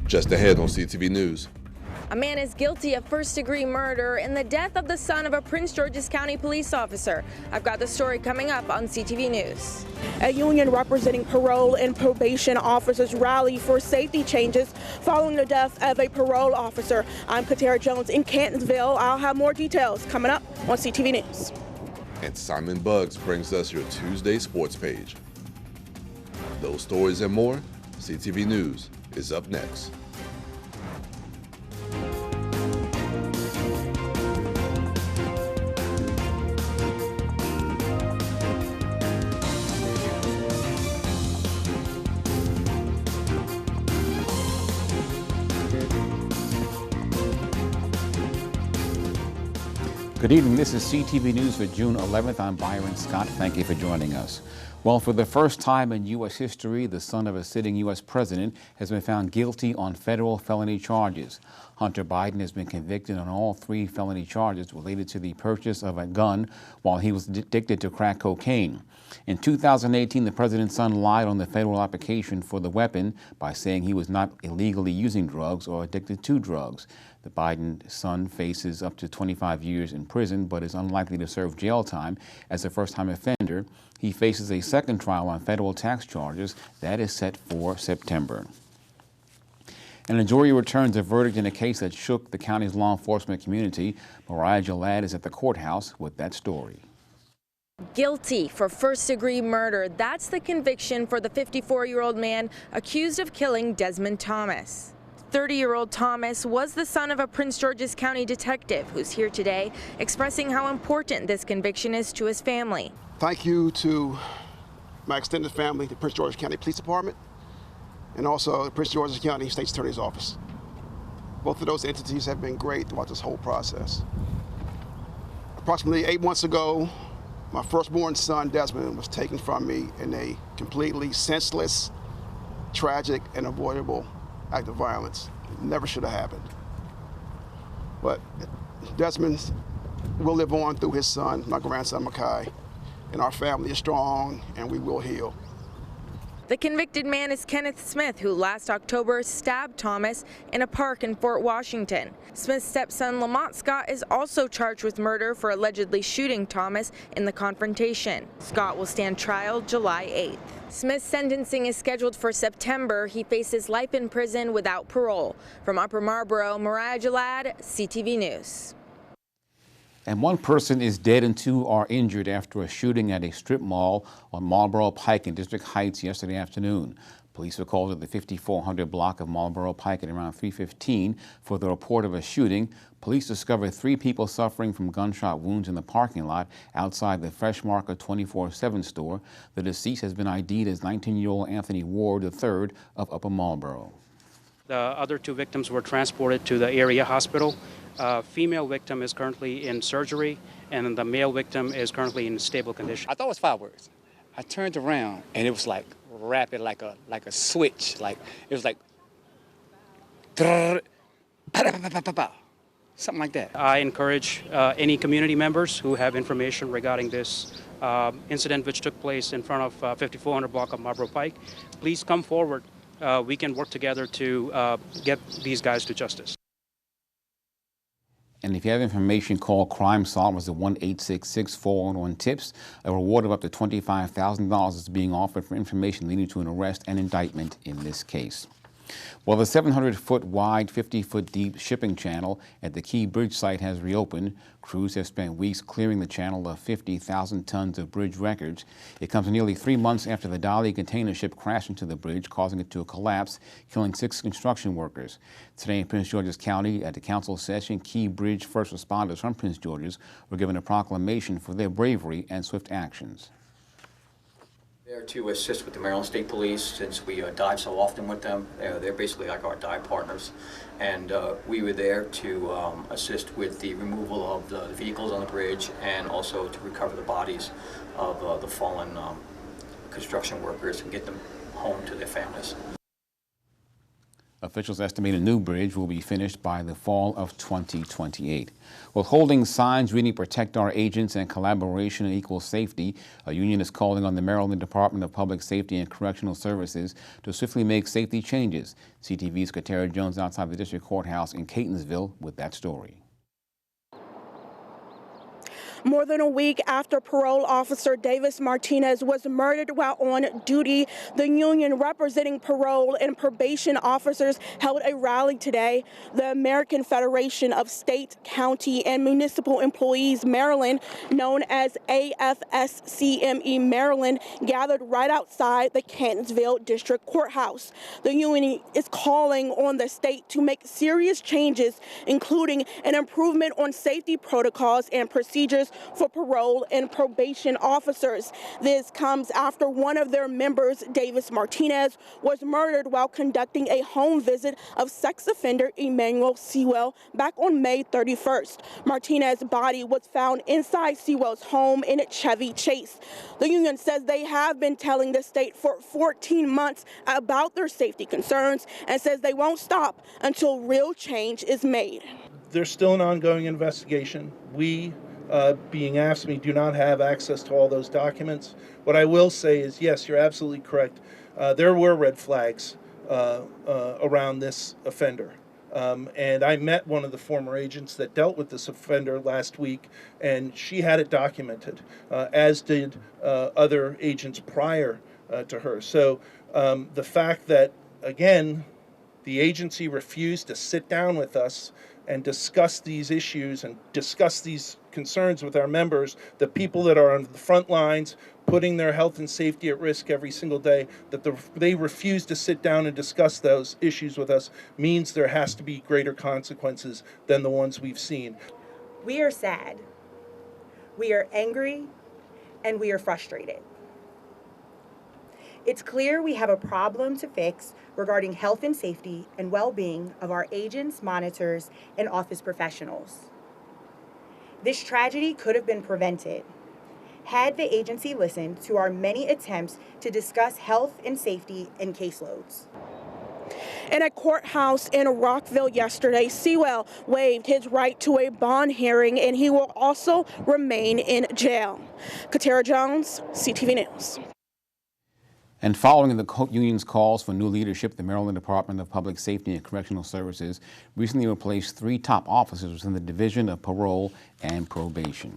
Just ahead on CTV News. A man is guilty of first-degree murder in the death of the son of a Prince George's County police officer. I've got the story coming up on CTV News. A union representing parole and probation officers rally for safety changes following the death of a parole officer. I'm Katara Jones in Cantonsville. I'll have more details coming up on CTV News. And Simon Buggs brings us your Tuesday sports page. Those stories and more, CTV News is up next. Good evening. This is CTV News for June 11th. I'm Byron Scott. Thank you for joining us. Well, for the first time in U.S. history, the son of a sitting U.S. president has been found guilty on federal felony charges. Hunter Biden has been convicted on all 3 felony charges related to the purchase of a gun while he was addicted to crack cocaine. In 2018, the president's son lied on the federal application for the weapon by saying he was not illegally using drugs or addicted to drugs. The Biden son faces up to 25 years in prison, but is unlikely to serve jail time as a first-time offender. He faces a second trial on federal tax charges that is set for September. And a jury returns a verdict in a case that shook the county's law enforcement community. Mariah Jalad is at the courthouse with that story. Guilty for first-degree murder. That's the conviction for the 54-year-old man accused of killing Desmond Thomas. 30-year-old Thomas was the son of a Prince George's County detective who's here today expressing how important this conviction is to his family. Thank you to my extended family, the Prince George's County Police Department, and also the Prince George's County State's Attorney's Office. Both of those entities have been great throughout this whole process. Approximately 8 months ago, my firstborn son, Desmond, was taken from me in a completely senseless, tragic, and avoidable act of violence. It never should have happened. But Desmond will live on through his son, my grandson, Makai, and our family is strong and we will heal. The convicted man is Kenneth Smith, who last October stabbed Thomas in a park in Fort Washington. Smith's stepson, Lamont Scott, is also charged with murder for allegedly shooting Thomas in the confrontation. Scott will stand trial July 8th. Smith's sentencing is scheduled for September. He faces life in prison without parole. From Upper Marlboro, Mariah Jalad, CTV News. And 1 person is dead and 2 are injured after a shooting at a strip mall on Marlboro Pike in District Heights yesterday afternoon. Police were called at the 5400 block of Marlboro Pike at around 3:15 for the report of a shooting. Police discovered 3 people suffering from gunshot wounds in the parking lot outside the Fresh Market 24/7 store. The deceased has been ID'd as 19-year-old Anthony Ward III of Upper Marlboro. The other 2 victims were transported to the area hospital. Female victim is currently in surgery, and the male victim is currently in stable condition. I thought it was fireworks. I turned around, and it was like rapid, like a switch. Like it was like something like that. I encourage any community members who have information regarding this incident which took place in front of 5400 block of Marlboro Pike, please come forward. We can work together to get these guys to justice. And if you have information, call Crime Solvers at 1-866-411-TIPS. A reward of up to $25,000 is being offered for information leading to an arrest and indictment in this case. Well, the 700-foot wide, 50-foot deep shipping channel at the Key Bridge site has reopened. Crews have spent weeks clearing the channel of 50,000 tons of bridge wreckage. It comes nearly 3 months after the Dali container ship crashed into the bridge, causing it to collapse, killing 6 construction workers. Today in Prince George's County, at the council session, Key Bridge first responders from Prince George's were given a proclamation for their bravery and swift actions. There to assist with the Maryland State Police, since we dive so often with them. They're basically like our dive partners, and we were there to assist with the removal of the vehicles on the bridge and also to recover the bodies of the fallen construction workers and get them home to their families. Officials estimate a new bridge will be finished by the fall of 2028. With holding signs reading "Protect Our Agents" and "Collaboration and Equal Safety," a union is calling on the Maryland Department of Public Safety and Correctional Services to swiftly make safety changes. CTV's Katara Jones outside the district courthouse in Catonsville with that story. More than a week after parole officer Davis Martinez was murdered while on duty, the union representing parole and probation officers held a rally today. The American Federation of State, County, and Municipal Employees Maryland, known as AFSCME Maryland, gathered right outside the Catonsville District Courthouse. The union is calling on the state to make serious changes, including an improvement on safety protocols and procedures for parole and probation officers. This comes after one of their members, Davis Martinez, was murdered while conducting a home visit of sex offender Emmanuel Sewell back on May 31st. Martinez's body was found inside Sewell's home in Chevy Chase. The union says they have been telling the state for 14 months about their safety concerns and says they won't stop until real change is made. There's still an ongoing investigation. We, being AFSCME, do not have access to all those documents. What I will say is, yes, you're absolutely correct. There were red flags around this offender. And I met one of the former agents that dealt with this offender last week, and she had it documented, as did other agents prior to her. So the fact that, again, the agency refused to sit down with us and discuss these issues and discuss these concerns with our members, the people that are on the front lines, putting their health and safety at risk every single day, that they refuse to sit down and discuss those issues with us, means there has to be greater consequences than the ones we've seen. We are sad, we are angry, and we are frustrated. It's clear we have a problem to fix regarding health and safety and well-being of our agents, monitors, and office professionals. This tragedy could have been prevented had the agency listened to our many attempts to discuss health and safety and caseloads. In a courthouse in Rockville yesterday, Sewell waived his right to a bond hearing, and he will also remain in jail. Katara Jones, CTV News. And following the union's calls for new leadership, the Maryland Department of Public Safety and Correctional Services recently replaced 3 top officers within the Division of Parole and Probation.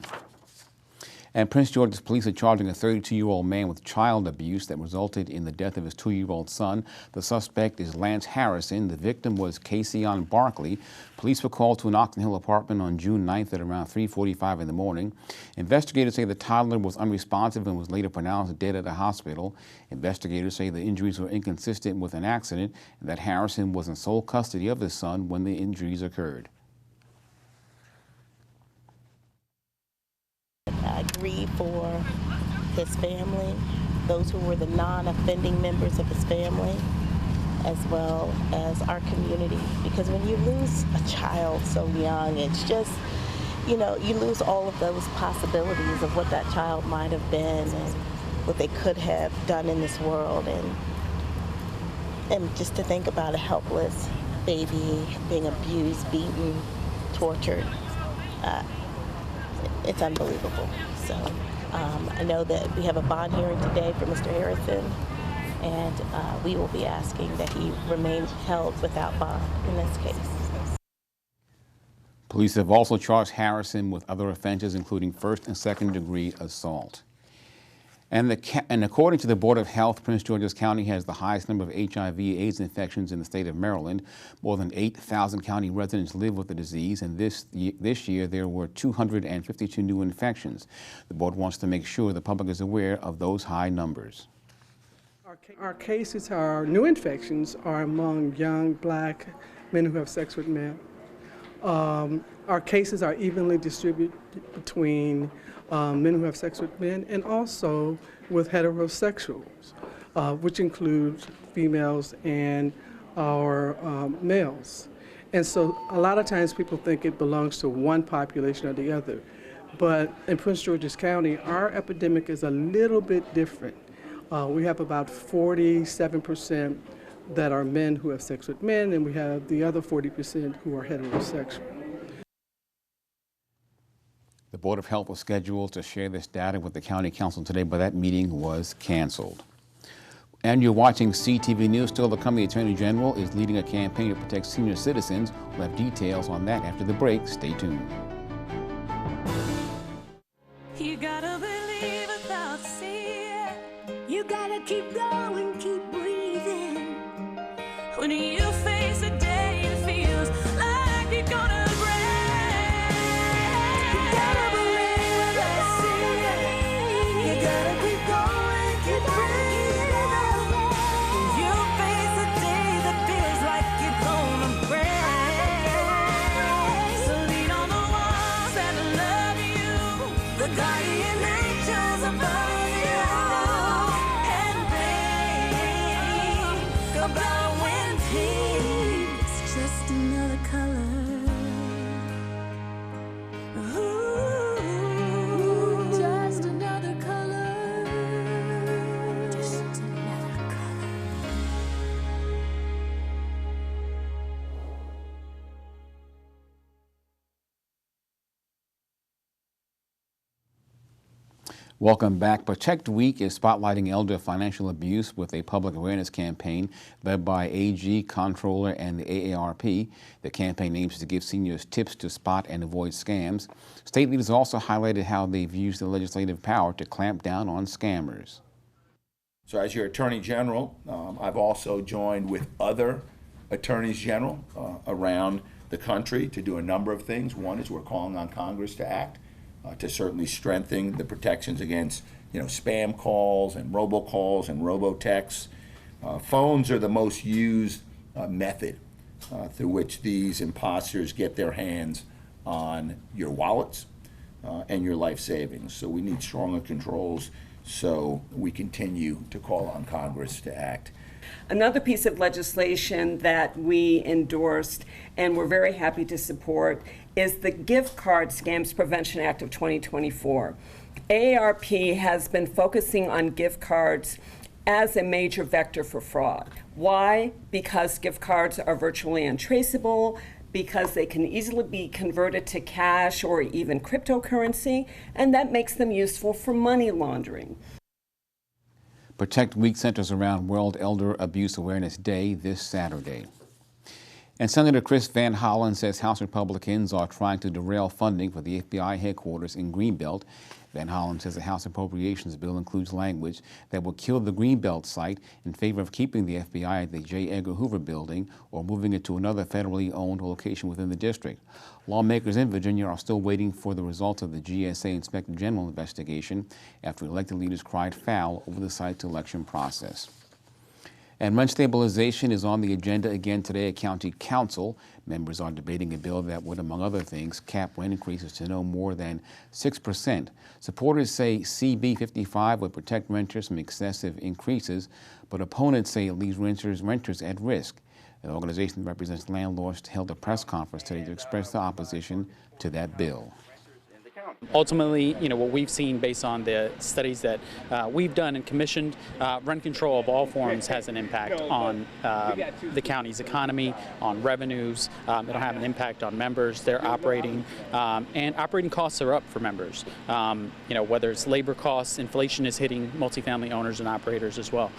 And Prince George's police are charging a 32-year-old man with child abuse that resulted in the death of his 2-year-old son. The suspect is Lance Harrison. The victim was Casey-on Barkley. Police were called to an Oxon Hill apartment on June 9th at around 3:45 in the morning. Investigators say the toddler was unresponsive and was later pronounced dead at a hospital. Investigators say the injuries were inconsistent with an accident and that Harrison was in sole custody of his son when the injuries occurred. I grieve for his family, those who were the non-offending members of his family, as well as our community. Because when you lose a child so young, it's just, you know, you lose all of those possibilities of what that child might have been and what they could have done in this world. And just to think about a helpless baby being abused, beaten, tortured, it's unbelievable. So I know that we have a bond hearing today for Mr. Harrison, and we will be asking that he remain held without bond in this case. Police have also charged Harrison with other offenses, including first and second degree assault. And according to the Board of Health, Prince George's County has the highest number of HIV/AIDS infections in the state of Maryland. More than 8,000 county residents live with the disease, and this year there were 252 new infections. The board wants to make sure the public is aware of those high numbers. Our cases, our new infections, are among young black men who have sex with men. Our cases are evenly distributed between men who have sex with men and also with heterosexuals, which includes females and our males. And so a lot of times people think it belongs to one population or the other. But in Prince George's County, our epidemic is a little bit different. We have about 47% that are men who have sex with men, and we have the other 40% who are heterosexual. The Board of Health was scheduled to share this data with the County Council today, but that meeting was canceled. And you're watching CTV News. Still to come, the Attorney General is leading a campaign to protect senior citizens. We'll have details on that after the break. Stay tuned. You gotta believe without seeing. You gotta keep going, keep breathing. When you face a day that feels like you're gonna break, you gotta believe without seeing. You gotta keep going, keep breathing. When you face a day that feels like you're gonna break, so lean on the ones that love you, the guardian angels above you, and think about when peace just another color. Ooh, just another color. Just another color. Welcome back. Protect Week is spotlighting elder financial abuse with a public awareness campaign led by AG, Comptroller, and the AARP. The campaign aims to give seniors tips to spot and avoid scams. State leaders also highlighted how they've used the legislative power to clamp down on scammers. So as your Attorney General, I've also joined with other Attorneys General around the country to do a number of things. One is we're calling on Congress to act to certainly strengthen the protections against spam calls and robocalls and robotexts. Phones are the most used method through which these imposters get their hands on your wallets and your life savings. So we need stronger controls, so we continue to call on Congress to act. Another piece of legislation that we endorsed and we're very happy to support is the Gift Card Scams Prevention Act of 2024. AARP has been focusing on gift cards as a major vector for fraud. Why? Because gift cards are virtually untraceable, because they can easily be converted to cash or even cryptocurrency, and that makes them useful for money laundering. Protect Week centers around World Elder Abuse Awareness Day this Saturday. And Senator Chris Van Hollen says House Republicans are trying to derail funding for the FBI headquarters in Greenbelt. Van Hollen says the House Appropriations Bill includes language that will kill the Greenbelt site in favor of keeping the FBI at the J. Edgar Hoover building or moving it to another federally owned location within the district. Lawmakers in Virginia are still waiting for the results of the GSA Inspector General investigation after elected leaders cried foul over the site's election process. And rent stabilization is on the agenda again today at County Council. Members are debating a bill that would, among other things, cap rent increases to no more than 6%. Supporters say CB 55 would protect renters from excessive increases, but opponents say it leaves renters at risk. An organization that represents landlords held a press conference today to express their opposition to that bill. Ultimately, what we've seen based on the studies that we've done and commissioned, rent control of all forms has an impact on the county's economy, on revenues. It'll have an impact on members, their operating, and operating costs are up for members. Whether it's labor costs, inflation is hitting multifamily owners and operators as well.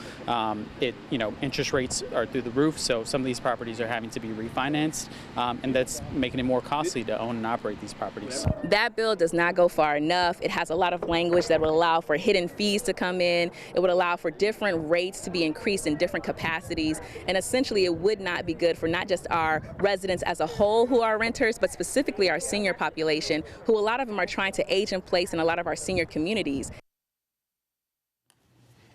Interest rates are through the roof, so some of these properties are having to be refinanced, and that's making it more costly to own and operate these properties. That bill does not go far enough. It has a lot of language that would allow for hidden fees to come in. It would allow for different rates to be increased in different capacities. And essentially, it would not be good for not just our residents as a whole who are renters, but specifically our senior population, who a lot of them are trying to age in place in a lot of our senior communities.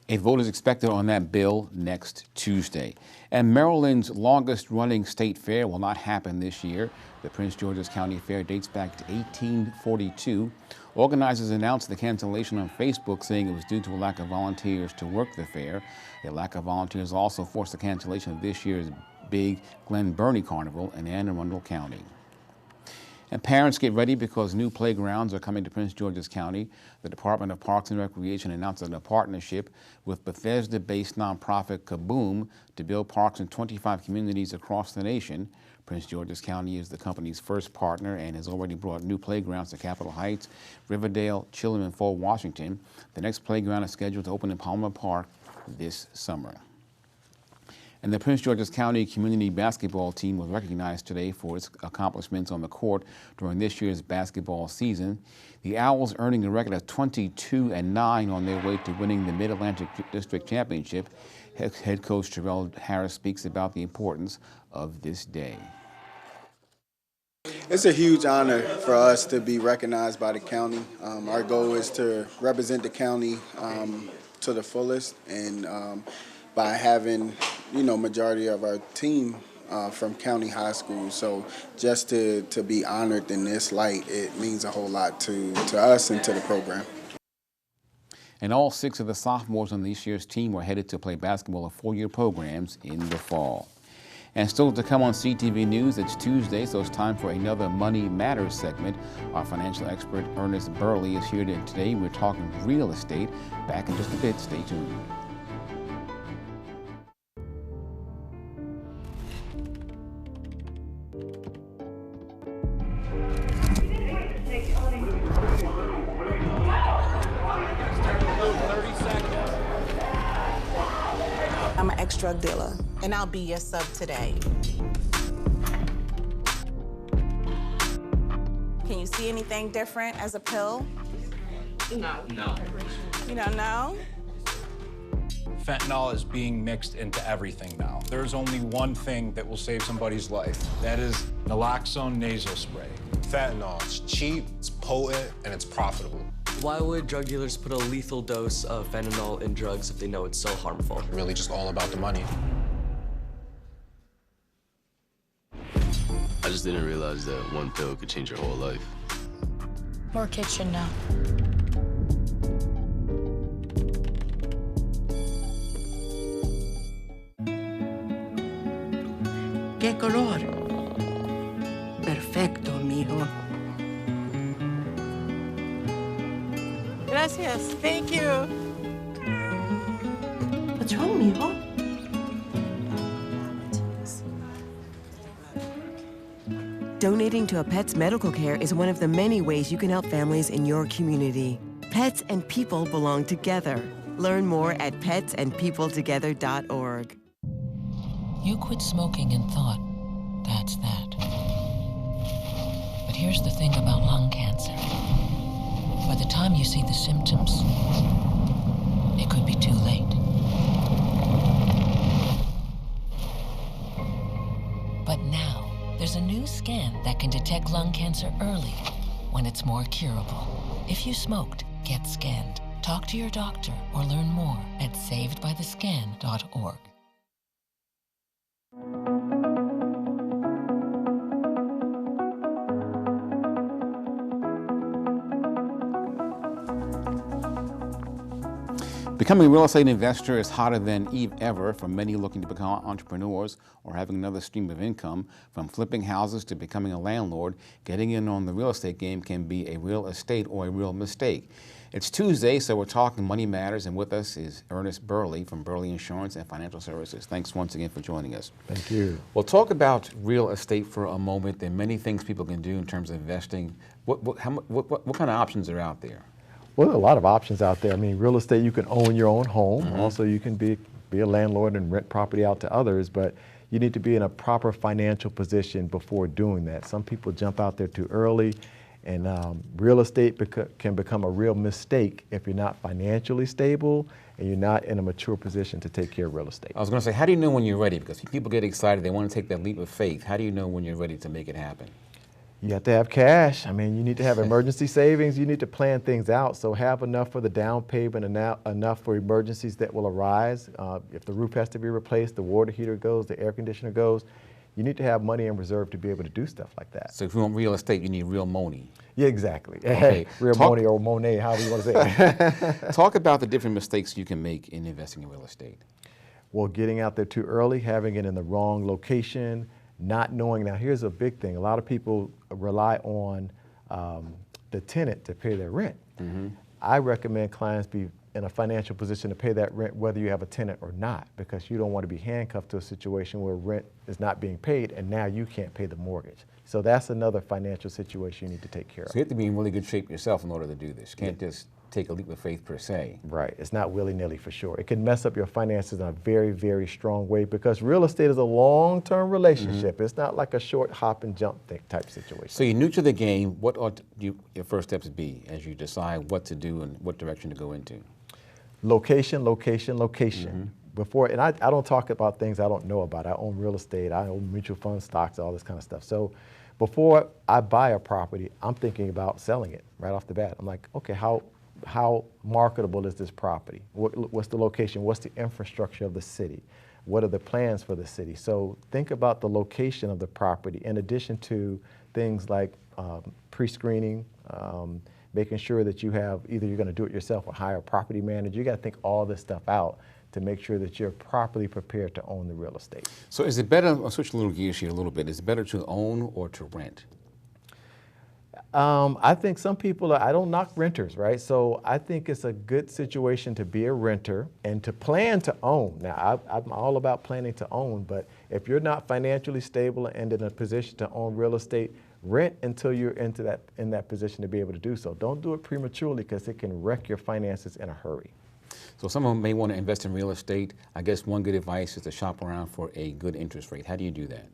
A vote is expected on that bill next Tuesday. And Maryland's longest-running state fair will not happen this year. The Prince George's County Fair dates back to 1842. Organizers announced the cancellation on Facebook, saying it was due to a lack of volunteers to work the fair. A lack of volunteers also forced the cancellation of this year's big Glen Burnie Carnival in Anne Arundel County. And parents, get ready because new playgrounds are coming to Prince George's County. The Department of Parks and Recreation announced a partnership with Bethesda-based nonprofit Kaboom to build parks in 25 communities across the nation. Prince George's County is the company's first partner and has already brought new playgrounds to Capitol Heights, Riverdale, Chilham, and Fort Washington. The next playground is scheduled to open in Palmer Park this summer. And the Prince George's County community basketball team was recognized today for its accomplishments on the court during this year's basketball season. The Owls earning a record of 22-9 on their way to winning the Mid-Atlantic District Championship. Head coach Terrell Harris speaks about the importance of this day. It's a huge honor for us to be recognized by the county. Our goal is to represent the county to the fullest, and by having, majority of our team from county high school. So just to be honored in this light, it means a whole lot to us and to the program. And all 6 of the sophomores on this year's team were headed to play basketball at 4-year programs in the fall. And still to come on CTV News, it's Tuesday, so it's time for another Money Matters segment. Our financial expert, Ernest Burley, is here today. We're talking real estate. Back in just a bit. Stay tuned. I'm an ex-drug dealer, and I'll be your sub today. Can you see anything different as a pill? No. You don't know? Fentanyl is being mixed into everything now. There's only one thing that will save somebody's life. That is naloxone nasal spray. Fentanyl, it's cheap, it's potent, and it's profitable. Why would drug dealers put a lethal dose of fentanyl in drugs if they know it's so harmful? Really just all about the money. I just didn't realize that one pill could change your whole life. More kids should know. ¿Qué color? Perfecto, mijo. Gracias. Thank you. What's wrong, mijo? Donating to a pet's medical care is one of the many ways you can help families in your community. Pets and people belong together. Learn more at petsandpeopletogether.org. You quit smoking and thought, that's that. But here's the thing about lung cancer. By the time you see the symptoms, it could be too late. But now, there's a new scan that can detect lung cancer early, when it's more curable. If you smoked, get scanned. Talk to your doctor or learn more at savedbythescan.org. Becoming a real estate investor is hotter than ever for many looking to become entrepreneurs or having another stream of income. From flipping houses to becoming a landlord, getting in on the real estate game can be a real estate or a real mistake. It's Tuesday, so we're talking Money Matters, and with us is Ernest Burley from Burley Insurance and Financial Services. Thanks once again for joining us. Thank you. We'll talk about real estate for a moment. There are many things people can do in terms of investing. What kind of options are out there? Well, there are a lot of options out there. I mean, real estate, you can own your own home. Mm-hmm. Also, you can be a landlord and rent property out to others, but you need to be in a proper financial position before doing that. Some people jump out there too early, and real estate can become a real mistake if you're not financially stable and you're not in a mature position to take care of real estate. I was going to say, how do you know when you're ready? Because people get excited, they want to take that leap of faith. How do you know when you're ready to make it happen? You have to have cash. I mean, you need to have emergency savings. You need to plan things out. So have enough for the down payment and enough for emergencies that will arise. If the roof has to be replaced, the water heater goes, the air conditioner goes, you need to have money in reserve to be able to do stuff like that. So if you want real estate, you need real money. Yeah, exactly. Okay. Real money or Monet, however you want to say it. Talk about the different mistakes you can make in investing in real estate. Well, getting out there too early, having it in the wrong location, not knowing. Now, here's a big thing. A lot of people rely on the tenant to pay their rent. I recommend clients be in a financial position to pay that rent whether you have a tenant or not, because you don't want to be handcuffed to a situation where rent is not being paid and now you can't pay the mortgage. So that's another financial situation you need to take care of. So you have to be in really good shape yourself in order to do this. You can't just take a leap of faith per se. Right, it's not willy-nilly for sure. It can mess up your finances in a very, very strong way, because real estate is a long-term relationship. It's not like a short hop and jump type situation. So you're new to the game. What ought your first steps be as you decide what to do and what direction to go into? Location, location, location. Before, and I don't talk about things I don't know about. I own real estate, I own mutual funds, stocks, all this kind of stuff. So before I buy a property, I'm thinking about selling it right off the bat. I'm like, okay, how marketable is this property? What's the location? What's the infrastructure of the city? What are the plans for the city? So think about the location of the property in addition to things like pre-screening, making sure that you have, either you're going to do it yourself or hire a property manager. You got to think all this stuff out to make sure that you're properly prepared to own the real estate. So is it better, I'll switch a little gears here a little bit, is it better to own or to rent? I think some people, I don't knock renters, right? So I think it's a good situation to be a renter and to plan to own. Now, I'm all about planning to own, but if you're not financially stable and in a position to own real estate, rent until you're in that position to be able to do so. Don't do it prematurely, because it can wreck your finances in a hurry. So someone may want to invest in real estate. I guess one good advice is to shop around for a good interest rate. How do you do that?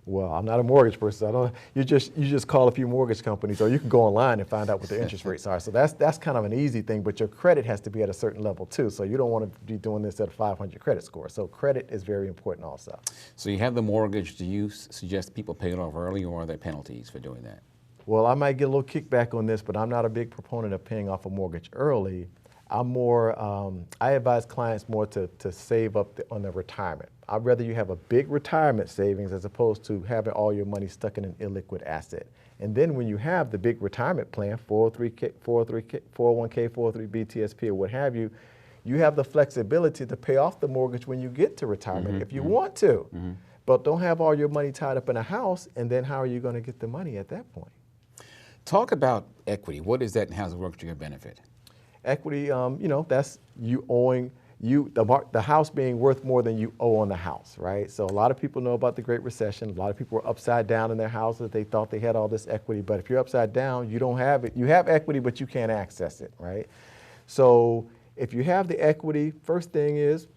Well, I'm not a mortgage person. You just call a few mortgage companies, or you can go online and find out what the interest rates are. So that's kind of an easy thing, but your credit has to be at a certain level too. So you don't want to be doing this at a 500 credit score. So credit is very important also. So you have the mortgage. Do you suggest people pay it off early, or are there penalties for doing that? Well, I might get a little kickback on this, but I'm not a big proponent of paying off a mortgage early. I'm more, I advise clients more to save up on their retirement. I'd rather you have a big retirement savings as opposed to having all your money stuck in an illiquid asset. And then when you have the big retirement plan, 401k, 403b, TSP, or what have you, you have the flexibility to pay off the mortgage when you get to retirement if you want to. But don't have all your money tied up in a house, and then how are you going to get the money at that point? Talk about equity. What is that and how does it work to your benefit? Equity, you know, that's you owing, the house being worth more than you owe on the house, right? So a lot of people know about the Great Recession. A lot of people were upside down in their houses. They thought they had all this equity, but if you're upside down, you don't have it. You have equity, but you can't access it, right? So if you have the equity, first thing is,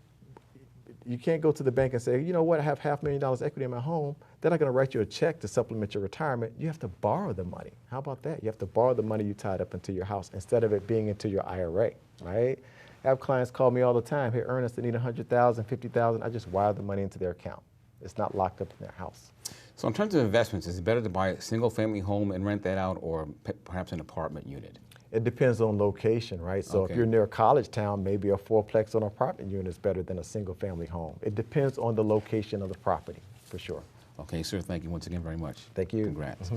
you can't go to the bank and say, you know what, I have $500,000 equity in my home. They're not going to write you a check to supplement your retirement. You have to borrow the money. How about that? You have to borrow the money you tied up into your house instead of it being into your IRA, right? I have clients call me all the time, hey, Ernest, I need $100,000, $50,000. I just wire the money into their account. It's not locked up in their house. So in terms of investments, is it better to buy a single family home and rent that out, or perhaps an apartment unit? It depends on location, right? So if you're near a college town, maybe a fourplex or an apartment unit is better than a single family home. It depends on the location of the property, for sure. Okay, sir, thank you once again very much. Thank you. Congrats.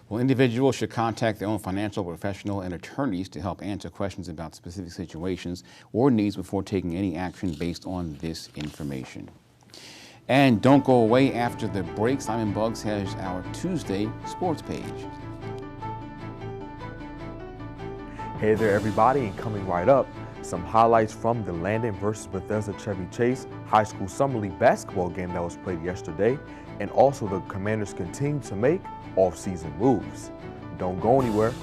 Well, individuals should contact their own financial professional and attorneys to help answer questions about specific situations or needs before taking any action based on this information. And don't go away after the break. Simon Buggs has our Tuesday sports page. Hey there, everybody, and coming right up, some highlights from the Landon versus Bethesda Chevy Chase High School Summer League basketball game that was played yesterday, and also the Commanders continue to make off-season moves. Don't go anywhere.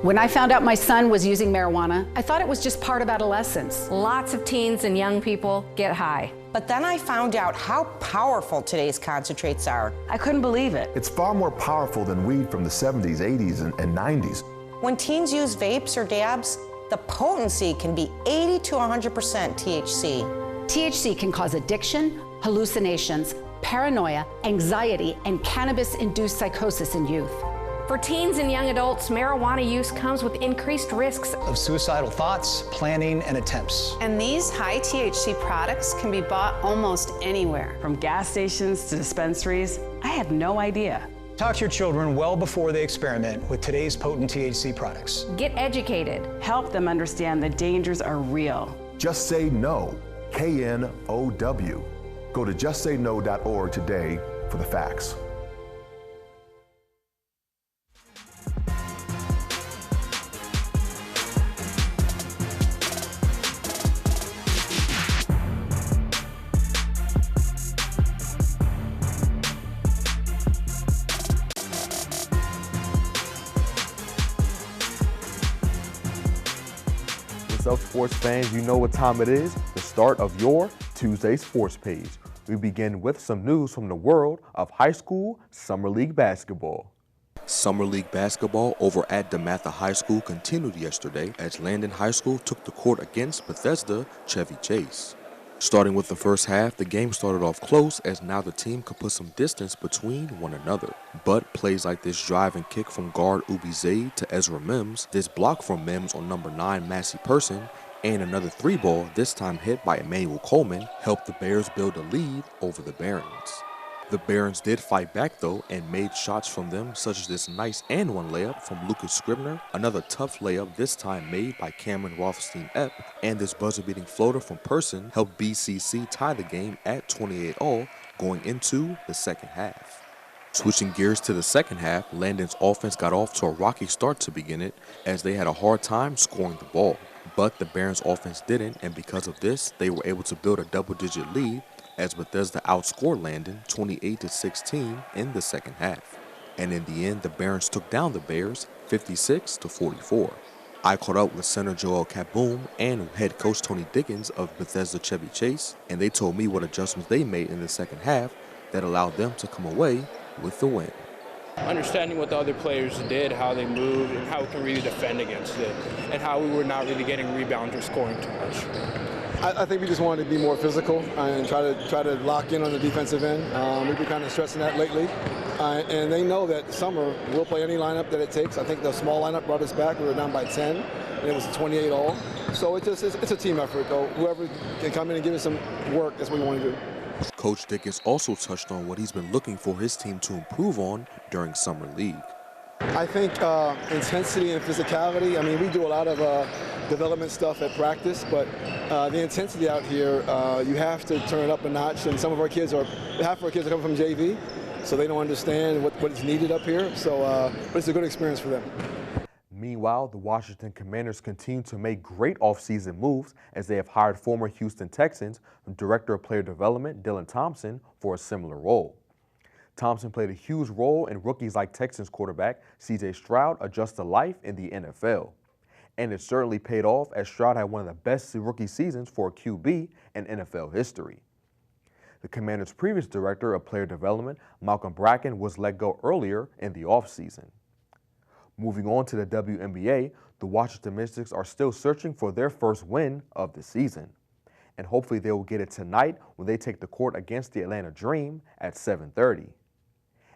When I found out my son was using marijuana, I thought it was just part of adolescence. Lots of teens and young people get high. But then I found out how powerful today's concentrates are. I couldn't believe it. It's far more powerful than weed from the 70s, 80s, and 90s. When teens use vapes or dabs, the potency can be 80 to 100% THC. THC can cause addiction, hallucinations, paranoia, anxiety, and cannabis-induced psychosis in youth. For teens and young adults, marijuana use comes with increased risks of suicidal thoughts, planning, and attempts. And these high THC products can be bought almost anywhere. From gas stations to dispensaries, I had no idea. Talk to your children well before they experiment with today's potent THC products. Get educated. Help them understand the dangers are real. Just say no. KNOW. Go to justsayno.org today for the facts. What's up, sports fans? You know what time it is, the start of your Tuesday Sports Page. We begin with some news from the world of high school Summer League basketball. Summer League basketball over at DeMatha High School continued yesterday as Landon High School took the court against Bethesda Chevy Chase. Starting with the first half, the game started off close as now the team could put some distance between one another. But plays like this drive and kick from guard Ubi Zaid to Ezra Mims, this block from Mims on number 9 Massey Person, and another 3-ball, this time hit by Emmanuel Coleman, helped the Bears build a lead over the Barons. The Barons did fight back though and made shots from them, such as this nice and one layup from Lucas Scribner, another tough layup this time made by Cameron Rothstein-Epp, and this buzzer-beating floater from Person helped BCC tie the game at 28-all going into the second half. Switching gears to the second half, Landon's offense got off to a rocky start to begin it as they had a hard time scoring the ball. But the Barons offense didn't, and because of this, they were able to build a double-digit lead as Bethesda outscored Landon 28-16 in the second half. And in the end, the Barons took down the Bears 56-44. I caught up with center Joel Kaboom and head coach Tony Dickens of Bethesda Chevy Chase, and they told me what adjustments they made in the second half that allowed them to come away with the win. Understanding what the other players did, how they moved, and how we can really defend against it, and how we were not really getting rebounds or scoring too much. I think we just wanted to be more physical and try to lock in on the defensive end. We've been kind of stressing that lately, and they know that Summer will play any lineup that it takes. I think the small lineup brought us back. We were down by 10, and it was 28-all. So it's a team effort, though. Whoever can come in and give us some work, that's what we want to do. Coach Dickens also touched on what he's been looking for his team to improve on during Summer League. I think intensity and physicality. I mean, we do a lot of development stuff at practice, but the intensity out here, you have to turn it up a notch. And half of our kids are coming from JV, so they don't understand what is needed up here. So, but it's a good experience for them. Meanwhile, the Washington Commanders continue to make great offseason moves as they have hired former Houston Texans Director of Player Development Dylan Thompson for a similar role. Thompson played a huge role in rookies like Texans quarterback C.J. Stroud adjust to life in the NFL. And it certainly paid off as Stroud had one of the best rookie seasons for a QB in NFL history. The Commanders' previous Director of Player Development, Malcolm Bracken, was let go earlier in the offseason. Moving on to the WNBA, the Washington Mystics are still searching for their first win of the season. And hopefully they will get it tonight when they take the court against the Atlanta Dream at 7:30.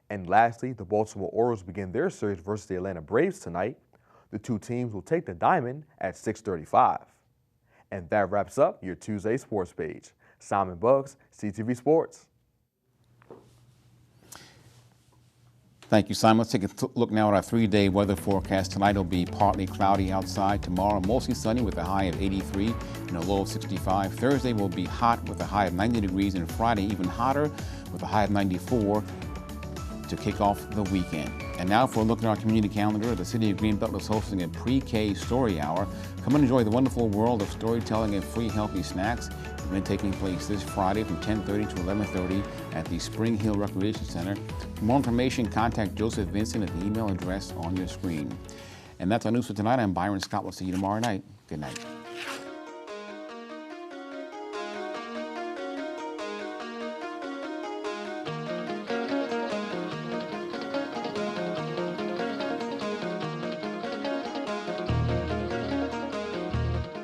And lastly, the Baltimore Orioles begin their series versus the Atlanta Braves tonight. The two teams will take the diamond at 6:35. And that wraps up your Tuesday Sports Page. Simon Buggs, CTV Sports. Thank you, Simon. Let's take a look now at our 3-day weather forecast. Tonight will be partly cloudy outside. Tomorrow, mostly sunny with a high of 83 and a low of 65. Thursday will be hot with a high of 90 degrees, and Friday even hotter with a high of 94 to kick off the weekend. And now for a look at our community calendar, the City of Greenbelt is hosting a pre-K story hour. Come and enjoy the wonderful world of storytelling and free healthy snacks. Event taking place this Friday from 10:30 to 11:30 at the Spring Hill Recreation Center. For more information, contact Joseph Vincent at the email address on your screen. And that's our news for tonight. I'm Byron Scott. We'll see you tomorrow night. Good night.